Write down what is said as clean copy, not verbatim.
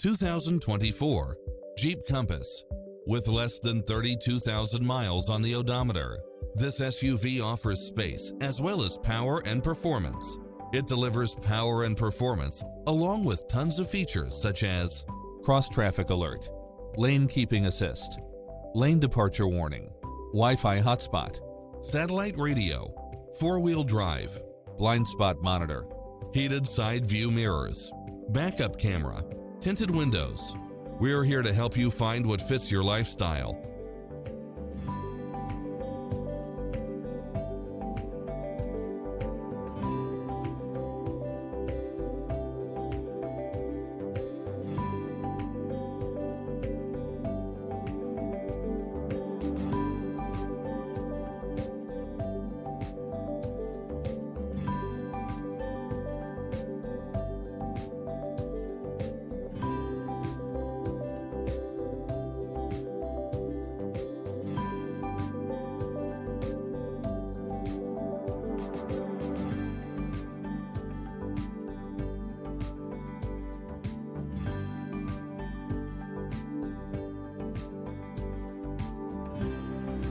2024 Jeep Compass. With less than 32,000 miles on the odometer, this SUV offers space as well as power and performance. It delivers power and performance along with tons of features such as cross-traffic alert, lane keeping assist, lane departure warning, Wi-Fi hotspot, satellite radio, four-wheel drive, blind spot monitor, heated side view mirrors, backup camera, tinted windows. We're here to help you find what fits your lifestyle.